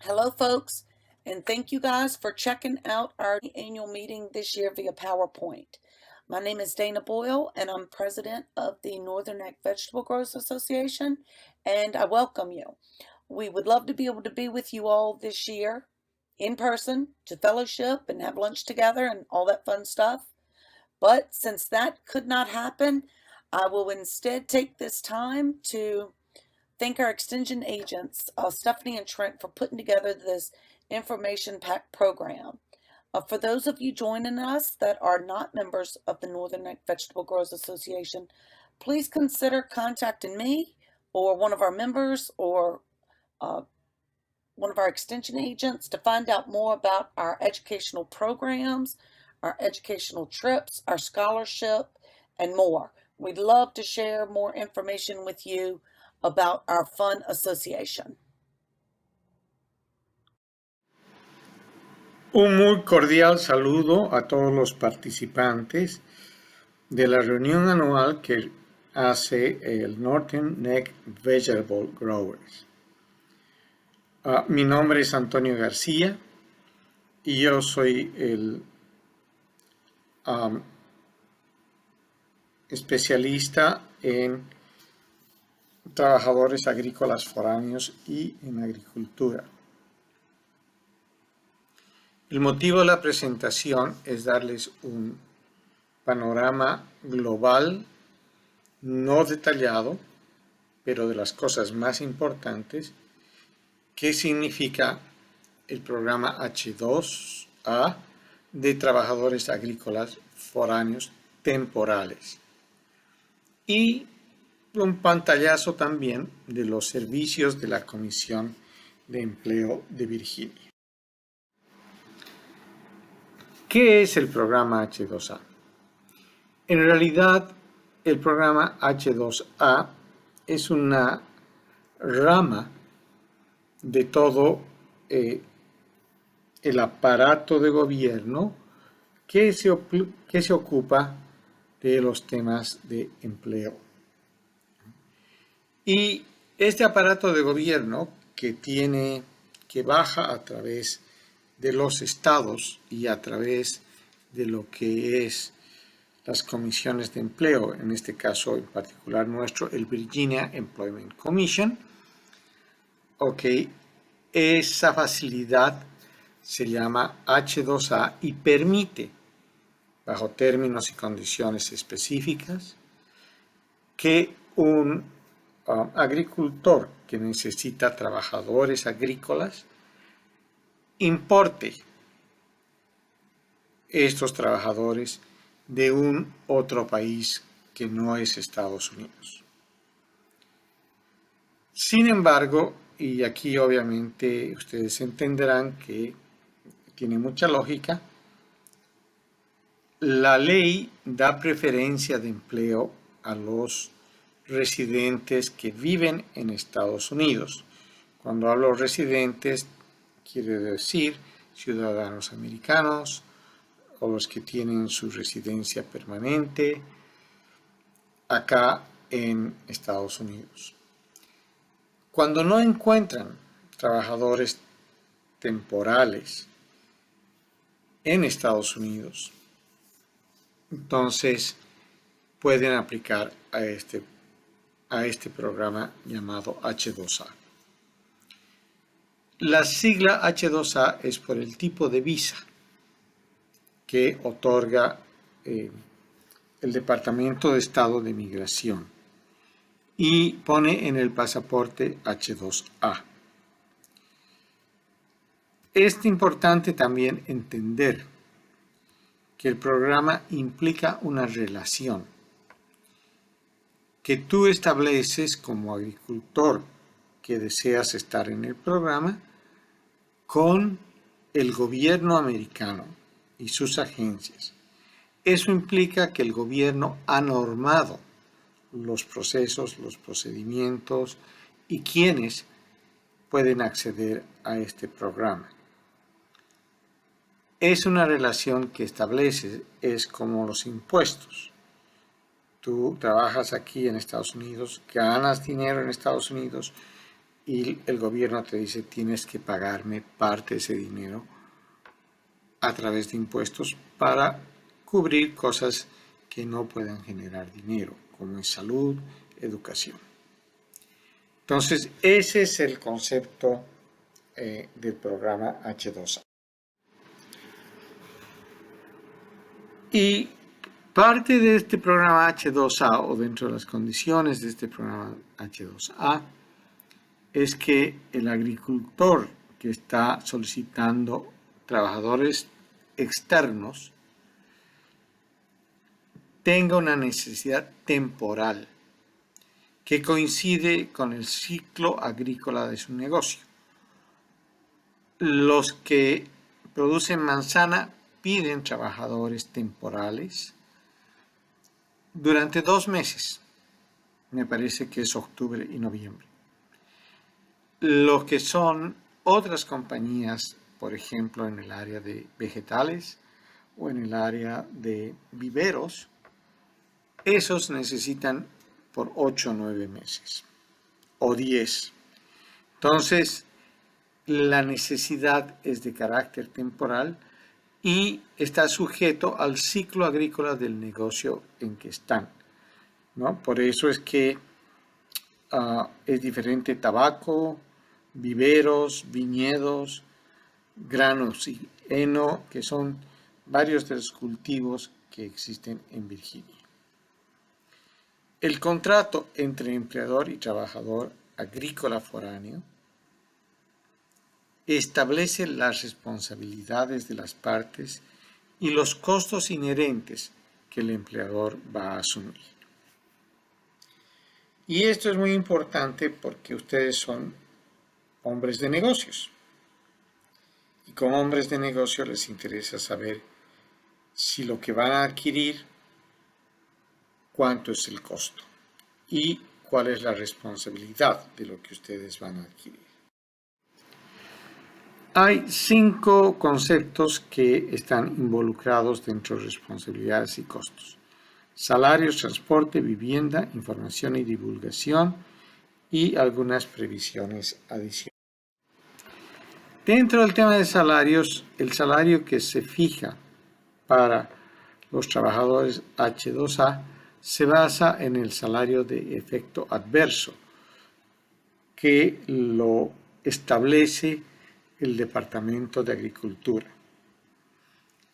Hello, folks, and thank you guys for checking out our annual meeting this year via PowerPoint. My name is Dana Boyle, and I'm president of the Northern Neck Vegetable Growers Association, and I welcome you. We would love to be able to be with you all this year in person to fellowship and have lunch together and all that fun stuff. But since that could not happen, I will instead take this time to thank our extension agents, Stephanie and Trent, for putting together this information pack program. For those of you joining us that are not members of the Northern Neck Vegetable Growers Association, please consider contacting me or one of our members or one of our extension agents to find out more about our educational programs, our educational trips, our scholarship, and more. We'd love to share more information with you about our fun association. Un muy cordial saludo a todos los participantes de la reunión anual que hace el Northern Neck Vegetable Growers. Mi nombre es Antonio García y yo soy el especialista en trabajadores agrícolas foráneos y en agricultura. El motivo de la presentación es darles un panorama global, no detallado, pero de las cosas más importantes, qué significa el programa H2A de trabajadores agrícolas foráneos temporales. Y un pantallazo también de los servicios de la Comisión de Empleo de Virginia. ¿Qué es el programa H2A? En realidad, el programa H2A es una rama de todo el aparato de gobierno que se ocupa de los temas de empleo. Y este aparato de gobierno que baja a través de los estados y a través de lo que es las comisiones de empleo, en este caso en particular nuestro, el Virginia Employment Commission. Esa facilidad se llama H2A y permite, bajo términos y condiciones específicas, que un agricultor que necesita trabajadores agrícolas importe estos trabajadores de un otro país que no es Estados Unidos. Sin embargo, y aquí obviamente ustedes entenderán que tiene mucha lógica, la ley da preferencia de empleo a los residentes que viven en Estados Unidos. Cuando hablo residentes, quiere decir ciudadanos americanos o los que tienen su residencia permanente acá en Estados Unidos. Cuando no encuentran trabajadores temporales en Estados Unidos, entonces pueden aplicar a este programa llamado H2A. La sigla H2A es por el tipo de visa que otorga el Departamento de Estado de Migración y pone en el pasaporte H2A. Es importante también entender que el programa implica una relación que tú estableces como agricultor que deseas estar en el programa con el gobierno americano y sus agencias. Eso implica que el gobierno ha normado los procesos, los procedimientos y quiénes pueden acceder a este programa. Es una relación que establece, es como los impuestos. Tú trabajas aquí en Estados Unidos, ganas dinero en Estados Unidos, y el gobierno te dice tienes que pagarme parte de ese dinero a través de impuestos para cubrir cosas que no puedan generar dinero, como es salud, educación. Entonces, ese es el concepto del programa H2A. Y parte de este programa H2A, o dentro de las condiciones de este programa H2A, es que el agricultor que está solicitando trabajadores externos tenga una necesidad temporal que coincide con el ciclo agrícola de su negocio. Los que producen manzana piden trabajadores temporales durante 2 meses. Me parece que es octubre y noviembre. Lo que son otras compañías, por ejemplo, en el área de vegetales o en el área de viveros, esos necesitan por 8 o 9 meses o 10. Entonces, la necesidad es de carácter temporal y está sujeto al ciclo agrícola del negocio en que están, ¿no? Por eso es que es diferente tabaco, viveros, viñedos, granos y heno, que son varios de los cultivos que existen en Virginia. El contrato entre empleador y trabajador agrícola foráneo establece las responsabilidades de las partes y los costos inherentes que el empleador va a asumir. Y esto es muy importante porque ustedes son hombres de negocios. Y como hombres de negocios les interesa saber si lo que van a adquirir, cuánto es el costo y cuál es la responsabilidad de lo que ustedes van a adquirir. Hay 5 conceptos que están involucrados dentro de responsabilidades y costos: salarios, transporte, vivienda, información y divulgación y algunas previsiones adicionales. Dentro del tema de salarios, el salario que se fija para los trabajadores H2A se basa en el salario de efecto adverso, que lo establece el Departamento de Agricultura.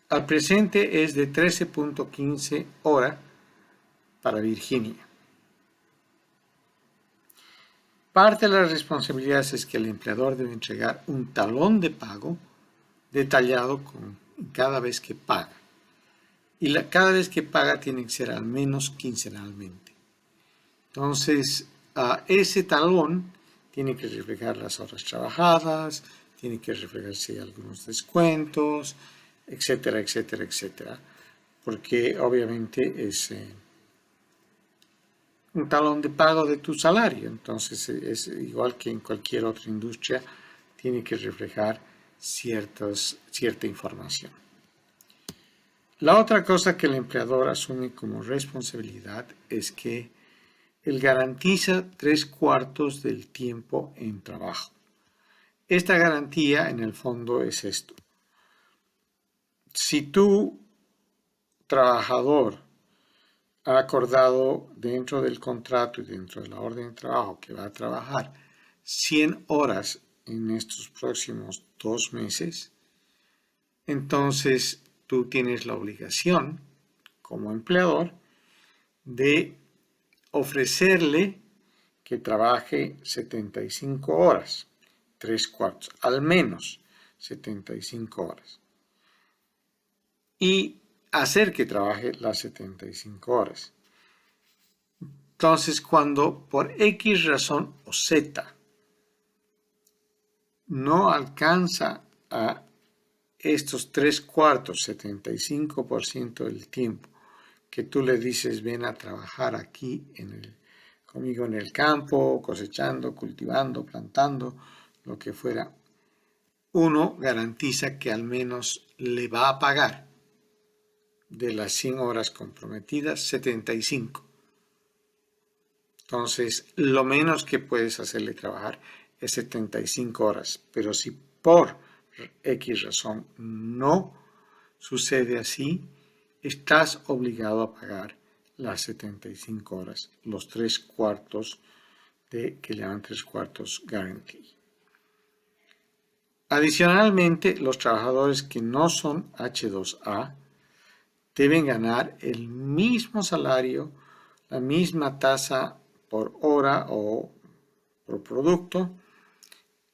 Al presente es de 13.15 horas para Virginia. Parte de las responsabilidades es que el empleador debe entregar un talón de pago detallado cada vez que paga. Y cada vez que paga tiene que ser al menos quincenalmente. Entonces, ese talón tiene que reflejar las horas trabajadas, tiene que reflejarse algunos descuentos, etcétera, etcétera, etcétera. Porque obviamente es un talón de pago de tu salario. Entonces, es igual que en cualquier otra industria, tiene que reflejar cierta información. La otra cosa que el empleador asume como responsabilidad es que él garantiza 3/4 del tiempo en trabajo. Esta garantía, en el fondo, es esto. Si tu trabajador ha acordado dentro del contrato y dentro de la orden de trabajo que va a trabajar 100 horas en estos próximos 2 meses, entonces tú tienes la obligación, como empleador, de ofrecerle que trabaje 75 horas, 3/4, al menos 75 horas. Y hacer que trabaje las 75 horas. Entonces, cuando por X razón o Z no alcanza a estos 3/4, 75% del tiempo que tú le dices ven a trabajar aquí conmigo en el campo, cosechando, cultivando, plantando, lo que fuera, uno garantiza que al menos le va a pagar de las 100 horas comprometidas 75. Entonces, lo menos que puedes hacerle trabajar es 75 horas, pero si por X razón no sucede así, estás obligado a pagar las 75 horas, los 3/4 que llaman 3/4 guarantee. Adicionalmente, los trabajadores que no son H2A deben ganar el mismo salario, la misma tasa por hora o por producto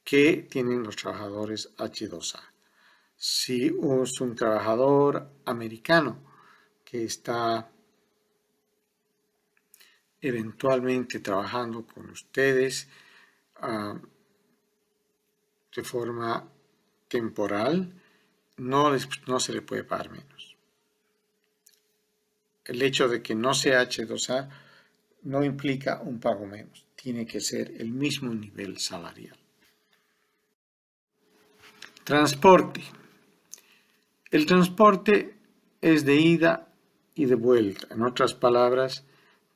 que tienen los trabajadores H2A. Si es un trabajador americano que está eventualmente trabajando con ustedes de forma temporal, no se le puede pagar menos. El hecho de que no sea H2A no implica un pago menos, tiene que ser el mismo nivel salarial. Transporte. El transporte es de ida y de vuelta. En otras palabras,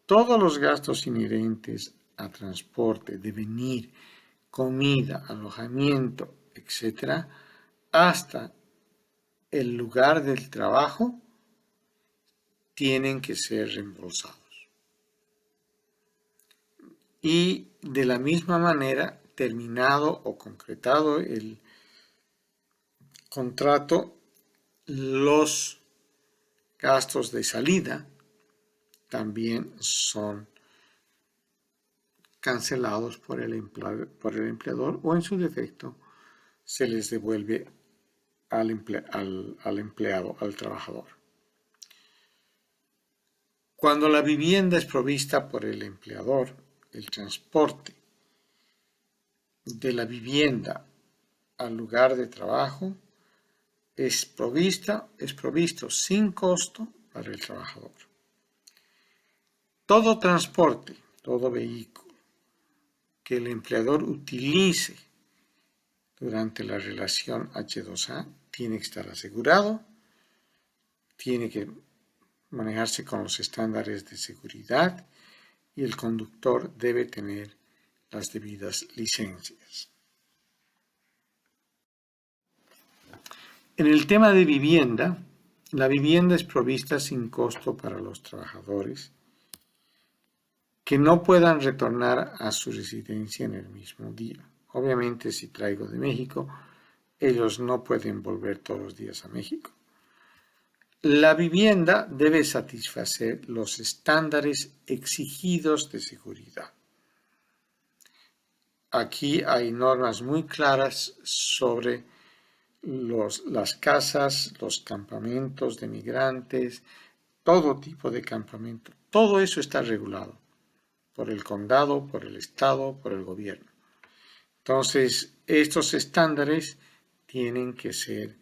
todos los gastos inherentes a transporte, de venir, comida, alojamiento, etc., hasta el lugar del trabajo, tienen que ser reembolsados. Y de la misma manera, terminado o concretado el contrato, los gastos de salida también son cancelados por el empleador o en su defecto se les devuelve al empleado, al trabajador. Cuando la vivienda es provista por el empleador, el transporte de la vivienda al lugar de trabajo es provisto sin costo para el trabajador. Todo transporte, todo vehículo que el empleador utilice durante la relación H2A tiene que estar asegurado, tiene que manejarse con los estándares de seguridad y el conductor debe tener las debidas licencias. En el tema de vivienda, la vivienda es provista sin costo para los trabajadores que no puedan retornar a su residencia en el mismo día. Obviamente, si traigo de México, ellos no pueden volver todos los días a México. La vivienda debe satisfacer los estándares exigidos de seguridad. Aquí hay normas muy claras sobre las casas, los campamentos de migrantes, todo tipo de campamento. Todo eso está regulado por el condado, por el estado, por el gobierno. Entonces, estos estándares tienen que ser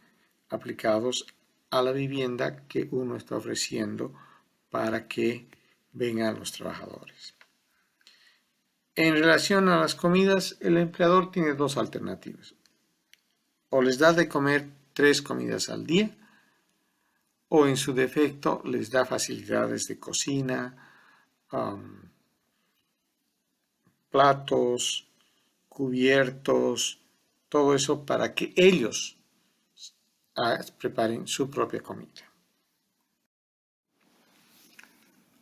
aplicados a la vivienda que uno está ofreciendo para que vengan los trabajadores. En relación a las comidas, el empleador tiene dos alternativas. O les da de comer 3 comidas al día, o en su defecto les da facilidades de cocina, platos, cubiertos, todo eso para que ellos preparen su propia comida.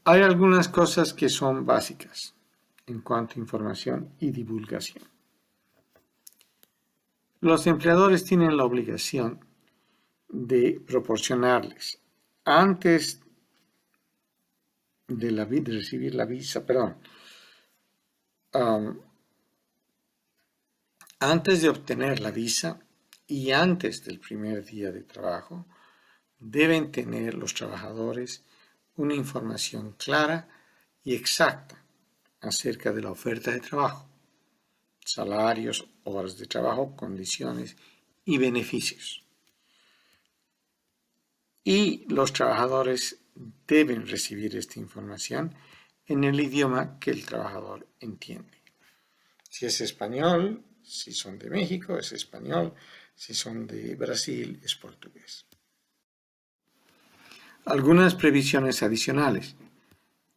Hay algunas cosas que son básicas en cuanto a información y divulgación. Los empleadores tienen la obligación de proporcionarles antes de recibir la visa, antes de obtener la visa y antes del primer día de trabajo, deben tener los trabajadores una información clara y exacta acerca de la oferta de trabajo, salarios, horas de trabajo, condiciones y beneficios. Y los trabajadores deben recibir esta información en el idioma que el trabajador entiende. Si es español, si son de México, es español, si son de Brasil, es portugués. Algunas previsiones adicionales.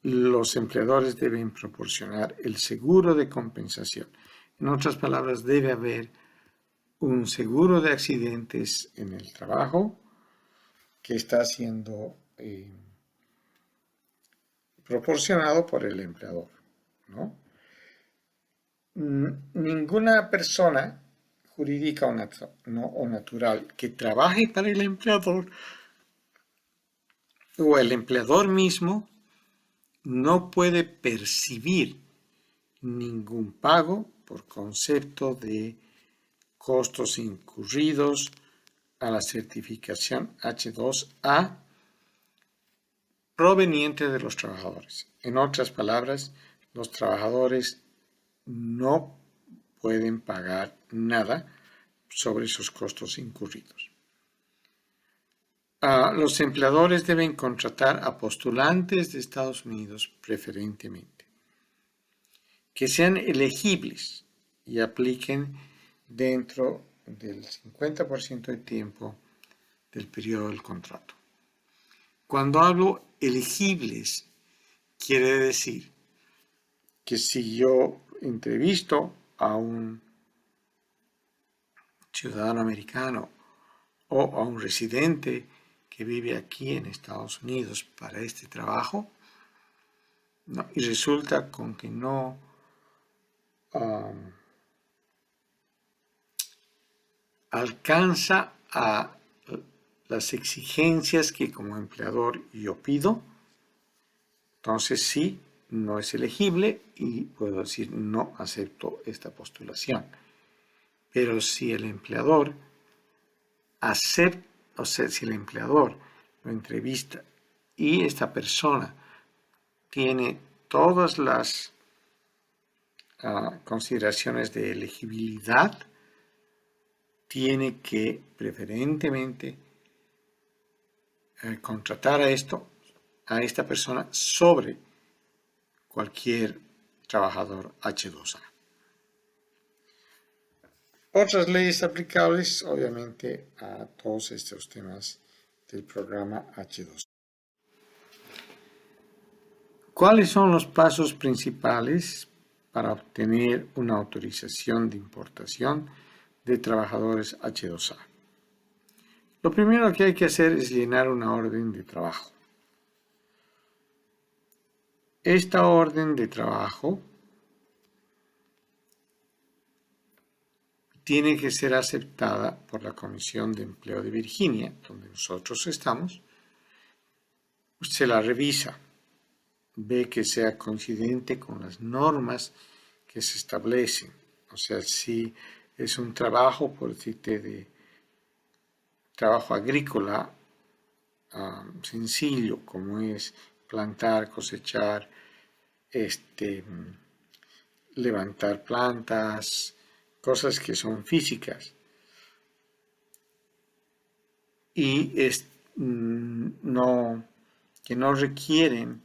Los empleadores deben proporcionar el seguro de compensación. En otras palabras, debe haber un seguro de accidentes en el trabajo que está siendo proporcionado por el empleador, ¿no? Ninguna persona jurídica o natural que trabaje para el empleador o el empleador mismo no puede percibir ningún pago por concepto de costos incurridos a la certificación H2A proveniente de los trabajadores. En otras palabras, los trabajadores no pueden pagar nada sobre esos costos incurridos. Los empleadores deben contratar a postulantes de Estados Unidos preferentemente, que sean elegibles y apliquen dentro del 50% de tiempo del periodo del contrato. Cuando hablo elegibles, quiere decir que si yo entrevisto a un ciudadano americano o a un residente que vive aquí en Estados Unidos para este trabajo, no, y resulta con que no alcanza a las exigencias que como empleador yo pido, entonces sí, no es elegible y puedo decir no acepto esta postulación. Pero si el empleador acepta, o sea, si el empleador lo entrevista y esta persona tiene todas las consideraciones de elegibilidad, tiene que preferentemente contratar a esta persona sobre cualquier trabajador H2A. Otras leyes aplicables, obviamente, a todos estos temas del programa H2A. ¿Cuáles son los pasos principales para obtener una autorización de importación de trabajadores H2A? Lo primero que hay que hacer es llenar una orden de trabajo. Esta orden de trabajo tiene que ser aceptada por la Comisión de Empleo de Virginia, donde nosotros estamos. Se la revisa, ve que sea coincidente con las normas que se establecen. O sea, si es un trabajo, por decirte, de trabajo agrícola sencillo, como es plantar, cosechar, levantar plantas, cosas que son físicas y que no requieren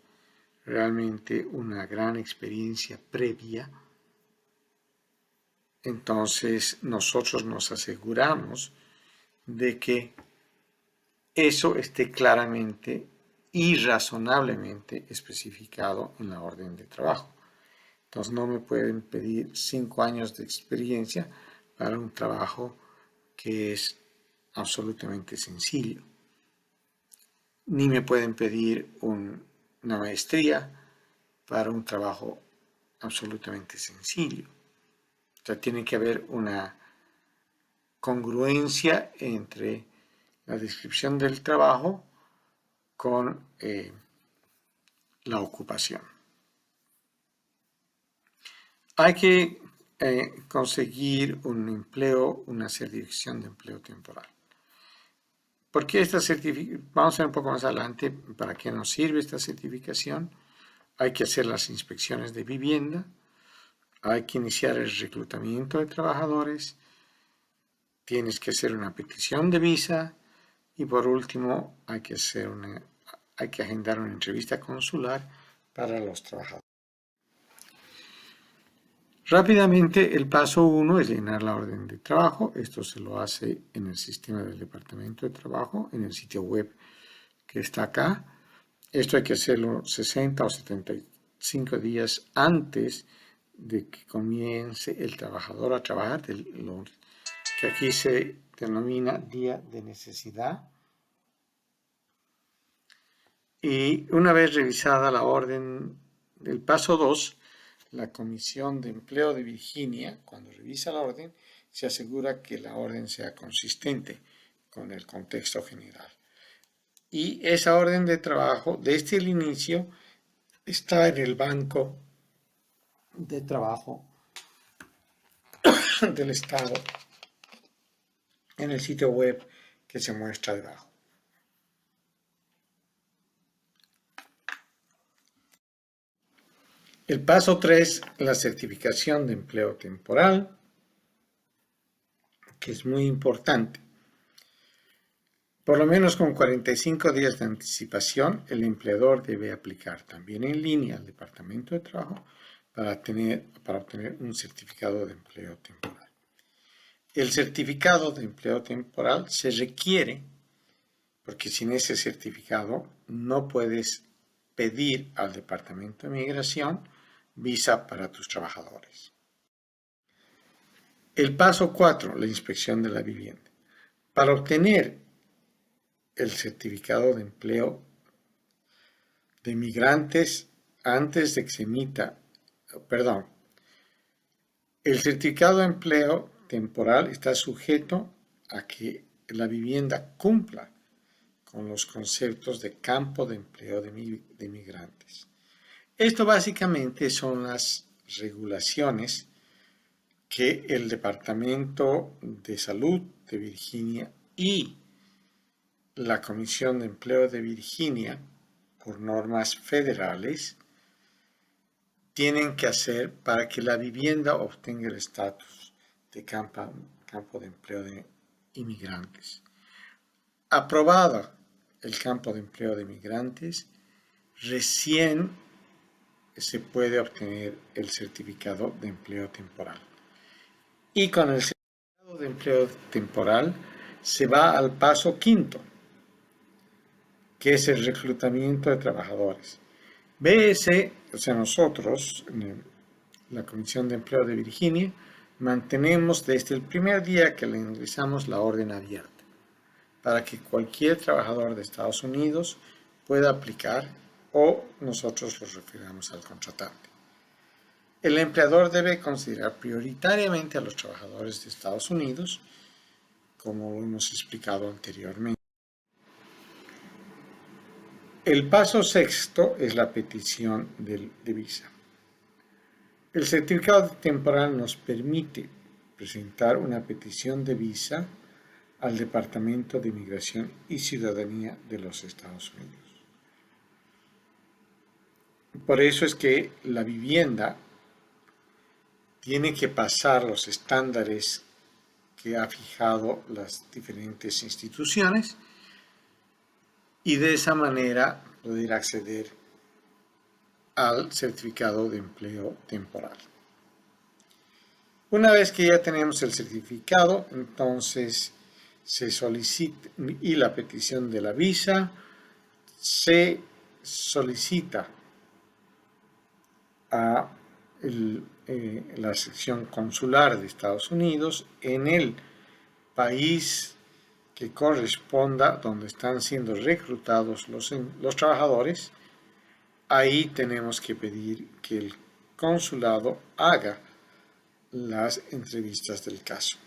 realmente una gran experiencia previa. Entonces nosotros nos aseguramos de que eso esté claramente y razonablemente especificado en la orden de trabajo. Entonces no me pueden pedir 5 años de experiencia para un trabajo que es absolutamente sencillo. Ni me pueden pedir una maestría para un trabajo absolutamente sencillo. O sea, tiene que haber una congruencia entre la descripción del trabajo con la ocupación. Hay que conseguir un empleo, una certificación de empleo temporal. ¿Por qué esta certificación? Vamos a ver un poco más adelante para qué nos sirve esta certificación. Hay que hacer las inspecciones de vivienda, hay que iniciar el reclutamiento de trabajadores, tienes que hacer una petición de visa y por último hay que agendar una entrevista consular para los trabajadores. Rápidamente, el paso 1 es llenar la orden de trabajo. Esto se lo hace en el sistema del Departamento de Trabajo, en el sitio web que está acá. Esto hay que hacerlo 60 o 75 días antes de que comience el trabajador a trabajar, lo que aquí se denomina día de necesidad. Y una vez revisada la orden del paso 2, la Comisión de Empleo de Virginia, cuando revisa la orden, se asegura que la orden sea consistente con el contexto general. Y esa orden de trabajo, desde el inicio, está en el banco de trabajo del Estado, en el sitio web que se muestra debajo. El paso 3, la certificación de empleo temporal, que es muy importante. Por lo menos con 45 días de anticipación, el empleador debe aplicar también en línea al Departamento de Trabajo para obtener un certificado de empleo temporal. El certificado de empleo temporal se requiere porque sin ese certificado no puedes pedir al Departamento de Migración visa para tus trabajadores. El paso 4, la inspección de la vivienda. Para obtener el certificado de empleo de migrantes antes de que se emita, el certificado de empleo temporal está sujeto a que la vivienda cumpla con los conceptos de campo de empleo de migrantes. Esto básicamente son las regulaciones que el Departamento de Salud de Virginia y la Comisión de Empleo de Virginia, por normas federales, tienen que hacer para que la vivienda obtenga el estatus de campo de empleo de inmigrantes. Aprobado el campo de empleo de migrantes, recién se puede obtener el certificado de empleo temporal. Y con el certificado de empleo temporal se va al paso 5, que es el reclutamiento de trabajadores. BS, o sea, nosotros, en la Comisión de Empleo de Virginia, mantenemos desde el primer día que le ingresamos la orden abierta para que cualquier trabajador de Estados Unidos pueda aplicar o nosotros los refiramos al contratante. El empleador debe considerar prioritariamente a los trabajadores de Estados Unidos, como hemos explicado anteriormente. El paso 6 es la petición de visa. El certificado temporal nos permite presentar una petición de visa al Departamento de Inmigración y Ciudadanía de los Estados Unidos. Por eso es que la vivienda tiene que pasar los estándares que ha fijado las diferentes instituciones y de esa manera poder acceder al certificado de empleo temporal. Una vez que ya tenemos el certificado, entonces se solicita y la petición de la visa se solicita a la sección consular de Estados Unidos en el país que corresponda donde están siendo reclutados los trabajadores. Ahí tenemos que pedir que el consulado haga las entrevistas del caso.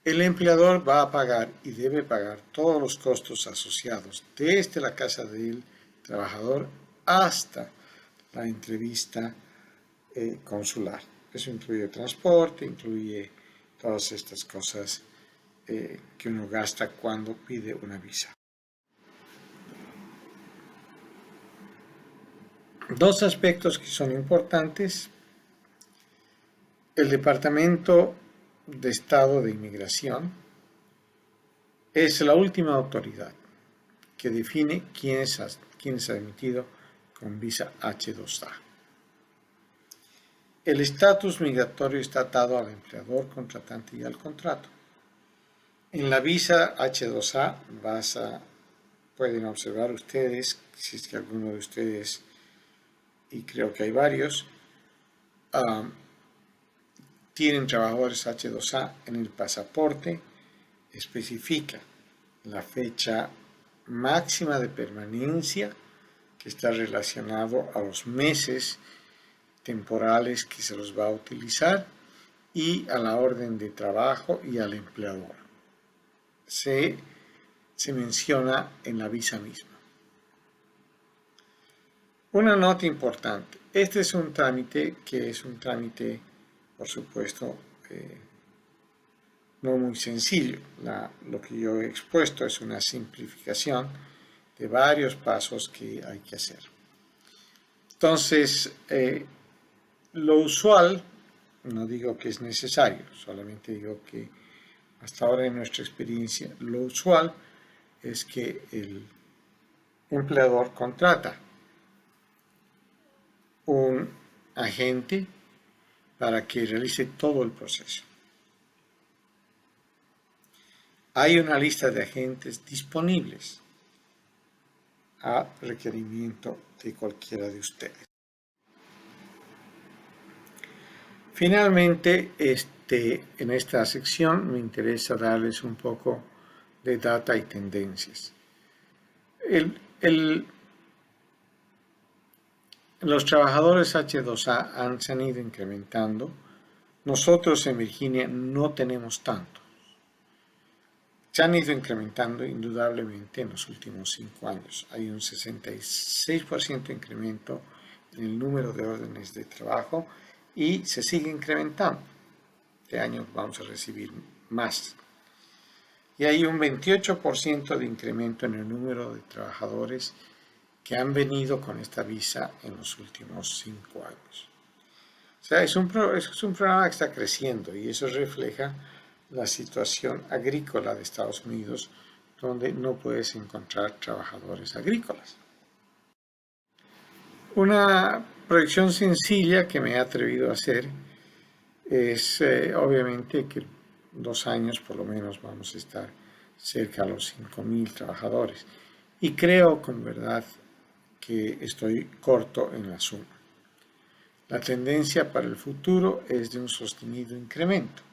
El empleador va a pagar y debe pagar todos los costos asociados desde la casa del trabajador hasta la entrevista consular. Eso incluye transporte, incluye todas estas cosas que uno gasta cuando pide una visa. Dos aspectos que son importantes. El Departamento de Estado de Inmigración es la última autoridad que define quién es admitido con visa H2A. El estatus migratorio está atado al empleador, contratante y al contrato. En la visa H2A pueden observar ustedes, si es que alguno de ustedes, y creo que hay varios, tienen trabajadores H2A en el pasaporte, especifica la fecha máxima de permanencia que está relacionado a los meses temporales que se los va a utilizar y a la orden de trabajo y al empleador. Se menciona en la visa misma. Una nota importante. Este es un trámite que es un trámite, por supuesto, no muy sencillo. Lo que yo he expuesto es una simplificación de varios pasos que hay que hacer. Entonces, lo usual, no digo que es necesario, solamente digo que hasta ahora en nuestra experiencia, lo usual es que el empleador contrata un agente para que realice todo el proceso. Hay una lista de agentes disponibles a requerimiento de cualquiera de ustedes. Finalmente, en esta sección me interesa darles un poco de data y tendencias. Los trabajadores H2A se han ido incrementando. Nosotros en Virginia no tenemos tanto. Se han ido incrementando indudablemente en los últimos 5 años. Hay un 66% incremento en el número de órdenes de trabajo y se sigue incrementando. Este año vamos a recibir más. Y hay un 28% de incremento en el número de trabajadores que han venido con esta visa en los últimos 5 años. O sea, es un programa que está creciendo y eso refleja la situación agrícola de Estados Unidos, donde no puedes encontrar trabajadores agrícolas. Una proyección sencilla que me he atrevido a hacer es obviamente que 2 años por lo menos vamos a estar cerca a los 5,000 trabajadores. Y creo con verdad que estoy corto en la suma. La tendencia para el futuro es de un sostenido incremento.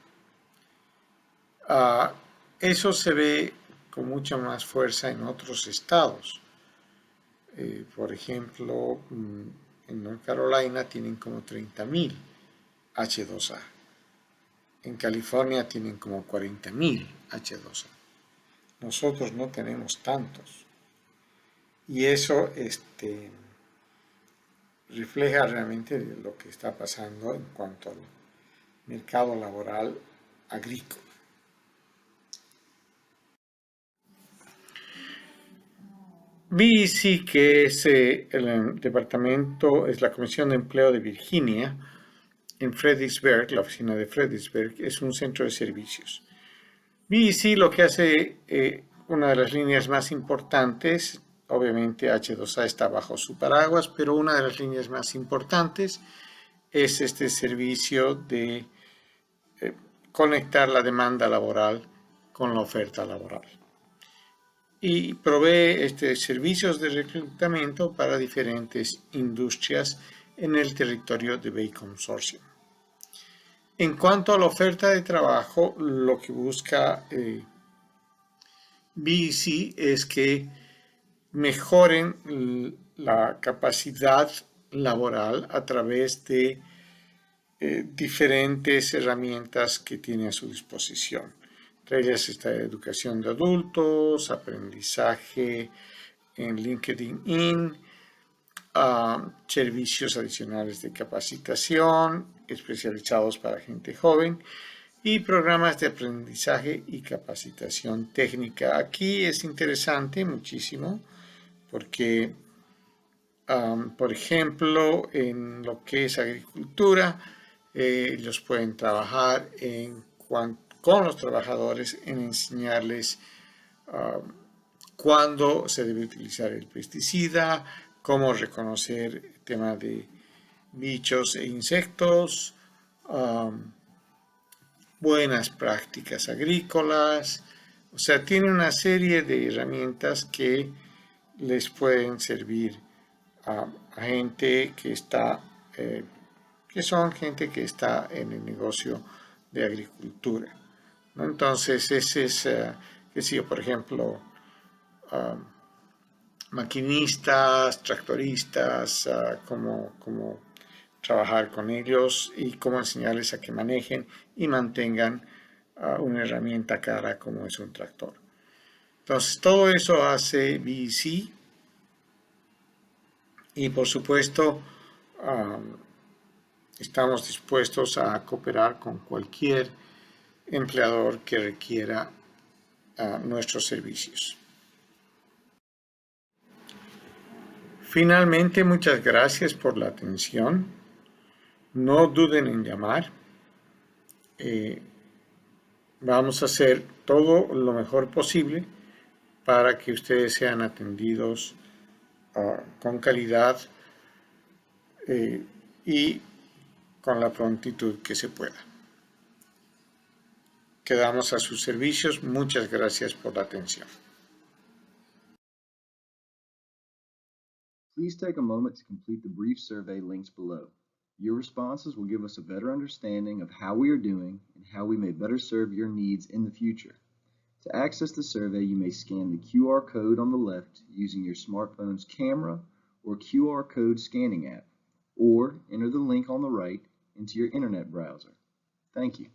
Eso se ve con mucha más fuerza en otros estados. Por ejemplo, en North Carolina tienen como 30,000 H2A. En California tienen como 40,000 H2A. Nosotros no tenemos tantos. Y eso refleja realmente lo que está pasando en cuanto al mercado laboral agrícola. BEC, que es el departamento, es la Comisión de Empleo de Virginia, en Fredericksburg, la oficina de Fredericksburg, es un centro de servicios. BEC lo que hace, una de las líneas más importantes, obviamente H2A está bajo su paraguas, pero una de las líneas más importantes es este servicio de conectar la demanda laboral con la oferta laboral. Y provee servicios de reclutamiento para diferentes industrias en el territorio de Bay Consortium. En cuanto a la oferta de trabajo, lo que busca BEC es que mejoren la capacidad laboral a través de diferentes herramientas que tiene a su disposición. Entre ellas está educación de adultos, aprendizaje en LinkedIn, servicios adicionales de capacitación especializados para gente joven y programas de aprendizaje y capacitación técnica. Aquí es interesante muchísimo porque, por ejemplo, en lo que es agricultura, ellos pueden trabajar con los trabajadores en enseñarles cuándo se debe utilizar el pesticida, cómo reconocer el tema de bichos e insectos, buenas prácticas agrícolas. O sea, tiene una serie de herramientas que les pueden servir a gente que está que son gente que está en el negocio de agricultura, ¿no? Entonces, ese es, qué sé yo, por ejemplo, maquinistas, tractoristas, cómo trabajar con ellos y cómo enseñarles a que manejen y mantengan una herramienta cara como es un tractor. Entonces, todo eso hace BEC y por supuesto estamos dispuestos a cooperar con cualquier empleador que requiera nuestros servicios. Finalmente, muchas gracias por la atención. No duden en llamar. Vamos a hacer todo lo mejor posible para que ustedes sean atendidos con calidad y con la prontitud que se pueda. Quedamos a sus servicios. Muchas gracias por la atención. Please take a moment to complete the brief survey links below. Your responses will give us a better understanding of how we are doing and how we may better serve your needs in the future. To access the survey, you may scan the QR code on the left using your smartphone's camera or QR code scanning app, or enter the link on the right into your internet browser. Thank you.